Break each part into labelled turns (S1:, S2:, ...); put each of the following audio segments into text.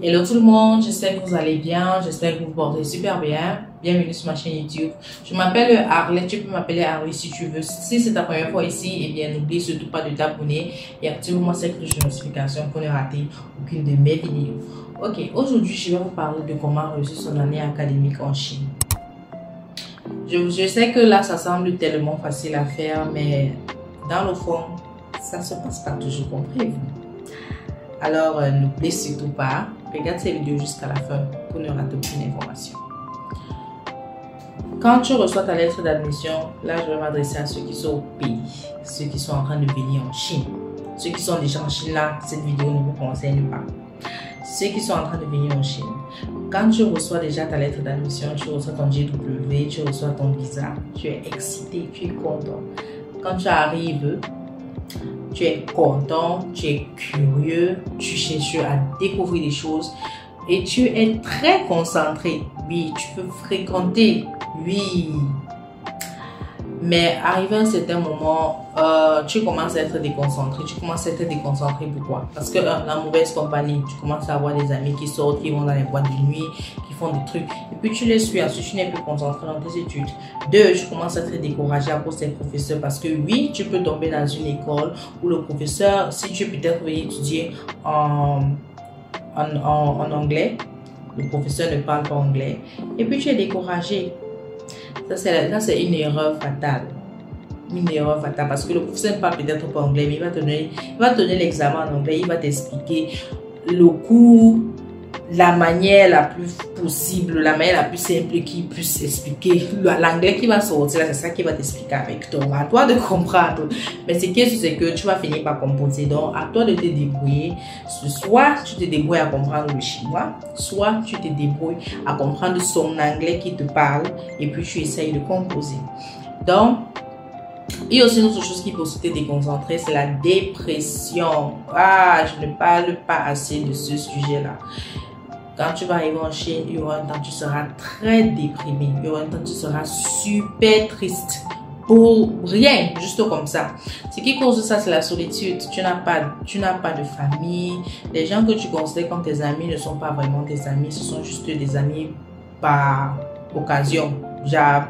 S1: Hello tout le monde, j'espère que vous allez bien, j'espère que vous vous portez super bien. Bienvenue sur ma chaîne YouTube. Je m'appelle Arlette, tu peux m'appeler Harley si tu veux. Si c'est ta première fois ici, eh bien n'oublie surtout pas de t'abonner et active-moi cette cloche de notification pour ne rater aucune de mes vidéos. Ok, aujourd'hui je vais vous parler de comment réussir son année académique en Chine. Je sais que là ça semble tellement facile à faire, mais dans le fond, ça ne se passe pas toujours comme prévu. Alors, n'oublie surtout pas, regarde cette vidéo jusqu'à la fin pour ne rater aucune information. Quand tu reçois ta lettre d'admission, là je vais m'adresser à ceux qui sont au pays, ceux qui sont en train de venir en Chine. Ceux qui sont déjà en Chine, là, cette vidéo ne vous concerne pas. Ceux qui sont en train de venir en Chine. Quand tu reçois déjà ta lettre d'admission, tu reçois ton GW, tu reçois ton visa, tu es excité, tu es content. Quand tu arrives, tu es content, tu es curieux, tu cherches à découvrir des choses et tu es très concentré. Oui, tu peux fréquenter, oui. Mais arrivé à un certain moment, tu commences à être déconcentré. Tu commences à être déconcentré, pourquoi? Parce que la mauvaise compagnie, tu commences à avoir des amis qui sortent, qui vont dans les boîtes de nuit, qui font des trucs. Et puis tu les suis, ensuite tu n'es plus concentré dans tes études. Deux, tu commences à être découragé à cause des professeurs. Parce que oui, tu peux tomber dans une école où le professeur, si tu es peut-être venu étudier en anglais, le professeur ne parle pas anglais. Et puis tu es découragé. Ça, c'est une erreur fatale. Une erreur fatale parce que le professeur ne parle peut-être pas anglais, mais il va te donner l'examen en anglais, il va t'expliquer le cours, la manière la plus possible, la manière la plus simple qu'il puisse expliquer. L'anglais qui va sortir, c'est ça qu'il va t'expliquer avec toi. À toi de comprendre. Mais ce qui est sûr, c'est que tu vas finir par composer. Donc, à toi de te débrouiller. Soit tu te débrouilles à comprendre le chinois, soit tu te débrouilles à comprendre son anglais qui te parle et puis tu essayes de composer. Donc, il y a aussi une autre chose qui peut te déconcentrer, c'est la dépression. Ah, je ne parle pas assez de ce sujet-là. Quand tu vas arriver en Chine, il y aura un temps où tu seras très déprimé. Il y aura un temps où tu seras super triste. Pour rien, juste comme ça. Ce qui cause ça, c'est la solitude. Tu n'as pas de famille. Les gens que tu considères comme tes amis ne sont pas vraiment tes amis. Ce sont juste des amis par occasion. Genre,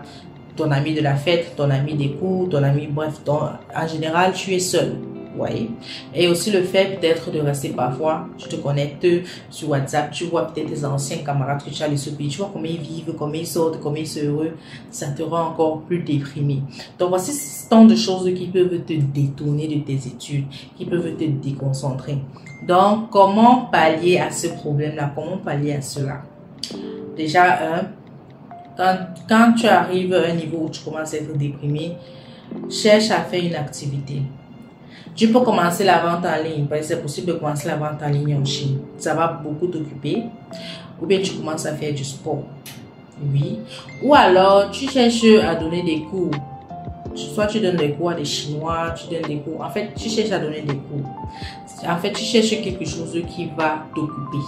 S1: ton ami de la fête, ton ami des cours, ton ami, bref, en général, tu es seul. Oui. Et aussi le fait peut-être de rester parfois, tu te connectes sur WhatsApp, tu vois peut-être tes anciens camarades que tu as laissés au pays, tu vois comment ils vivent, comment ils sortent, comment ils sont heureux, ça te rend encore plus déprimé. Donc voici tant de choses qui peuvent te détourner de tes études, qui peuvent te déconcentrer. Donc comment pallier à ce problème-là, comment pallier à cela? Déjà, quand tu arrives à un niveau où tu commences à être déprimé, cherche à faire une activité. Tu peux commencer la vente en ligne, parce que c'est possible de commencer la vente en ligne en Chine. Ça va beaucoup t'occuper. Ou bien tu commences à faire du sport. Oui. Ou alors, tu cherches à donner des cours. Soit tu donnes des cours à des Chinois, tu donnes des cours. En fait, tu cherches à donner des cours. En fait, tu cherches quelque chose qui va t'occuper.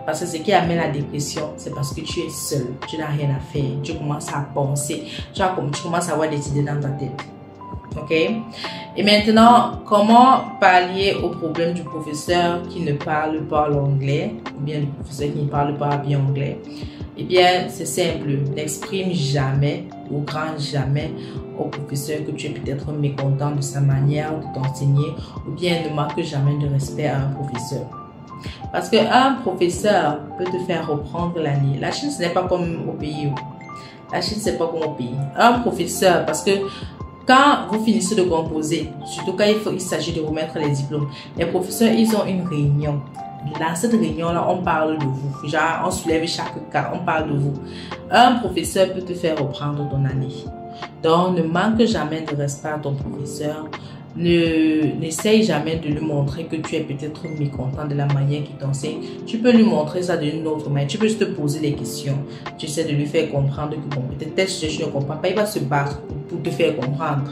S1: Parce que ce qui amène la dépression, c'est parce que tu es seul. Tu n'as rien à faire. Tu commences à penser. Tu commences à avoir des idées dans ta tête. Ok? Et maintenant, comment pallier au problème du professeur qui ne parle pas l'anglais, ou bien du professeur qui ne parle pas bien anglais? Eh bien, c'est simple. N'exprime jamais, au grand jamais, au professeur que tu es peut-être mécontent de sa manière de t'enseigner, ou bien ne manque jamais de respect à un professeur. Parce qu'un professeur peut te faire reprendre l'année. La Chine, ce n'est pas comme au pays. La Chine, ce n'est pas comme au pays. Un professeur, parce que quand vous finissez de composer, surtout quand il s'agit de remettre les diplômes, les professeurs, ils ont une réunion. Dans cette réunion-là, on parle de vous. Genre, on soulève chaque cas, on parle de vous. Un professeur peut te faire reprendre ton année. Donc, ne manque jamais de respect à ton professeur. N'essaye jamais de lui montrer que tu es peut-être mécontent de la manière qu'il t'enseigne. Tu peux lui montrer ça d'une autre manière. Tu peux juste te poser des questions. Tu essaies de lui faire comprendre que bon, peut-être telle situation ne comprend pas. Il va se battre pour te faire comprendre.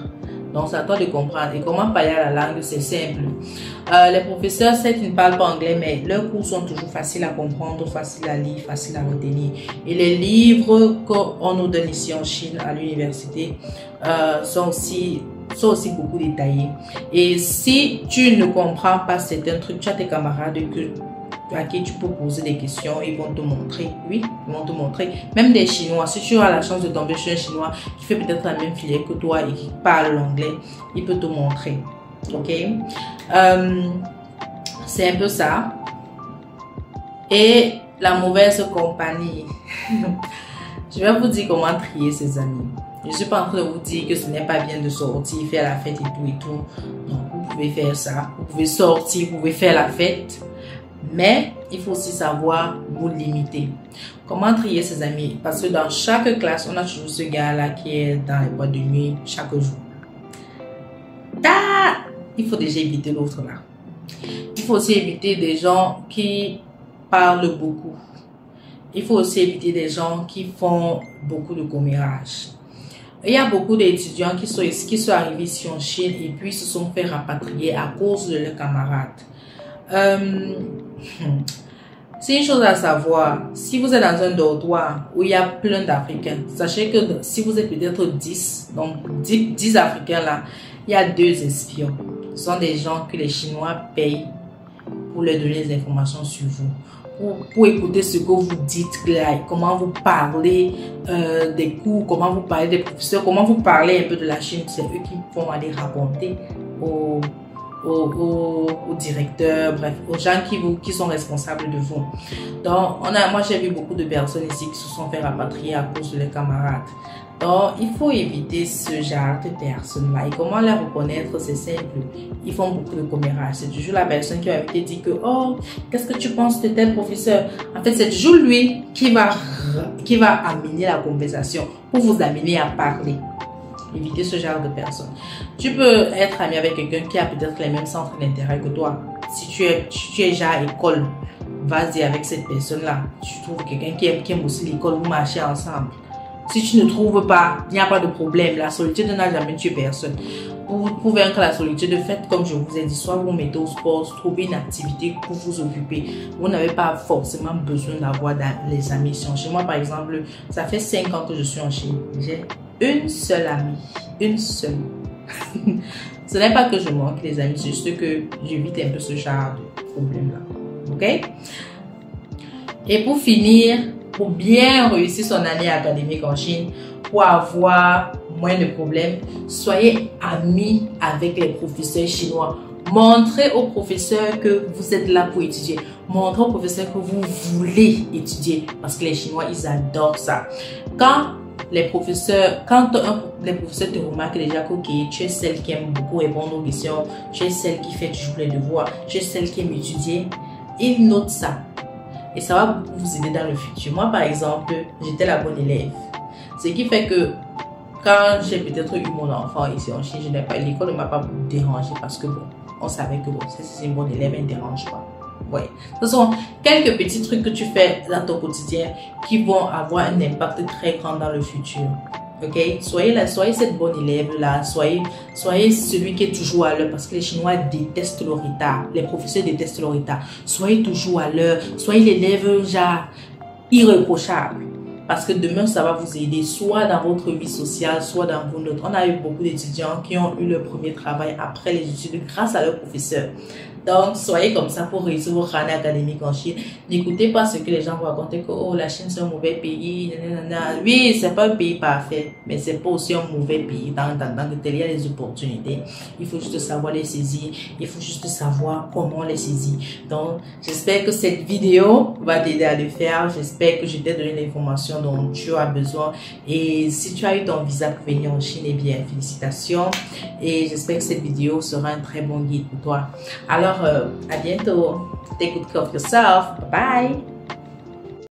S1: Donc, c'est à toi de comprendre. Et comment parler à la langue, c'est simple. Les professeurs, certes, ils ne parlent pas anglais, mais leurs cours sont toujours faciles à comprendre, faciles à lire, faciles à retenir. Et les livres qu'on nous donne ici en Chine, à l'université, sont aussi beaucoup détaillés. Et si tu ne comprends pas certains trucs, tu as tes camarades à qui tu peux poser des questions, ils vont te montrer. Oui, ils vont te montrer. Même des Chinois, si tu as la chance de tomber sur un Chinois qui fait peut-être la même filière que toi et qui parle l'anglais, il peut te montrer. Ok? C'est un peu ça. Et la mauvaise compagnie. Je vais vous dire comment trier ses amis. Je ne suis pas en train de vous dire que ce n'est pas bien de sortir, faire la fête et tout. Donc, vous pouvez faire ça. Vous pouvez sortir, vous pouvez faire la fête. Mais il faut aussi savoir vous limiter. Comment trier ses amis? Parce que dans chaque classe, on a toujours ce gars-là qui est dans les boîtes de nuit chaque jour. Il faut déjà éviter l'autre là. Il faut aussi éviter des gens qui parlent beaucoup. Il faut aussi éviter des gens qui font beaucoup de commérages. Il y a beaucoup d'étudiants qui sont arrivés ici en Chine et puis se sont fait rapatrier à cause de leurs camarades. C'est une chose à savoir. Si vous êtes dans un dortoir où il y a plein d'Africains, sachez que si vous êtes peut-être 10, donc 10 Africains là, il y a 2 espions. Ce sont des gens que les Chinois payent pour leur donner des informations sur vous. Pour écouter ce que vous dites, là, comment vous parlez des cours, comment vous parlez des professeurs, comment vous parlez un peu de la Chine. C'est eux qui vont aller raconter au directeur, bref, aux gens qui sont responsables de vous. Donc, moi j'ai vu beaucoup de personnes ici qui se sont fait rapatrier à cause de leurs camarades. Donc, il faut éviter ce genre de personnes-là. Et comment les reconnaître, c'est simple. Ils font beaucoup de commérages. C'est toujours la personne qui va te dire que, oh, qu'est-ce que tu penses de tel professeur? En fait, c'est toujours lui qui va amener la conversation pour vous amener à parler. Évitez ce genre de personnes. Tu peux être ami avec quelqu'un qui a peut-être les mêmes centres d'intérêt que toi. Si tu es déjà à l'école, vas-y avec cette personne-là. Tu trouves quelqu'un qui aime aussi l'école, vous marchez ensemble. Si tu ne trouves pas, il n'y a pas de problème. La solitude n'a jamais tué personne. Pour vaincre la solitude, faites comme je vous ai dit, soit vous mettez au sport, trouvez une activité pour vous occuper. Vous n'avez pas forcément besoin d'avoir les amis ici en Chine. Moi, par exemple, ça fait 5 ans que je suis en Chine. J'ai une seule amie. Une seule. Ce n'est pas que je manque les amis, c'est juste que j'évite un peu ce genre de problème-là. Ok? Et pour finir, pour bien réussir son année académique en Chine, pour avoir moins de problèmes, soyez amis avec les professeurs chinois. Montrez aux professeurs que vous êtes là pour étudier. Montrez aux professeurs que vous voulez étudier. Parce que les Chinois, ils adorent ça. Quand les professeurs te remarquent déjà que tu es celle qui aime beaucoup répondre aux questions, tu es celle qui fait toujours les devoirs, tu es celle qui aime étudier, ils notent ça. Et ça va beaucoup vous aider dans le futur. Moi, par exemple, j'étais la bonne élève. Ce qui fait que quand j'ai peut-être eu mon enfant ici en Chine, l'école ne m'a pas dérangé parce que bon, on savait que bon, c'est une bonne élève, elle ne dérange pas. Ouais. Ce sont quelques petits trucs que tu fais dans ton quotidien qui vont avoir un impact très grand dans le futur. Ok? Soyez cette bonne élève-là. Soyez celui qui est toujours à l'heure parce que les Chinois détestent le retard. Les professeurs détestent le retard. Soyez toujours à l'heure. Soyez l'élève genre irréprochable. Parce que demain, ça va vous aider soit dans votre vie sociale, soit dans vos notes. On a eu beaucoup d'étudiants qui ont eu leur premier travail après les études grâce à leurs professeurs. Donc, soyez comme ça pour réussir votre année académique en Chine. N'écoutez pas ce que les gens vont raconter que oh, la Chine c'est un mauvais pays. Nanana. Oui, c'est pas un pays parfait, mais c'est pas aussi un mauvais pays. Dans lequel il y a des opportunités. Il faut juste savoir les saisir. Il faut juste savoir comment les saisir. Donc, j'espère que cette vidéo va t'aider à le faire. J'espère que je t'ai donné l'information dont tu as besoin. Et si tu as eu ton visa pour venir en Chine, eh bien, félicitations. Et j'espère que cette vidéo sera un très bon guide pour toi. Alors, à bientôt. Take good care of yourself. Bye bye.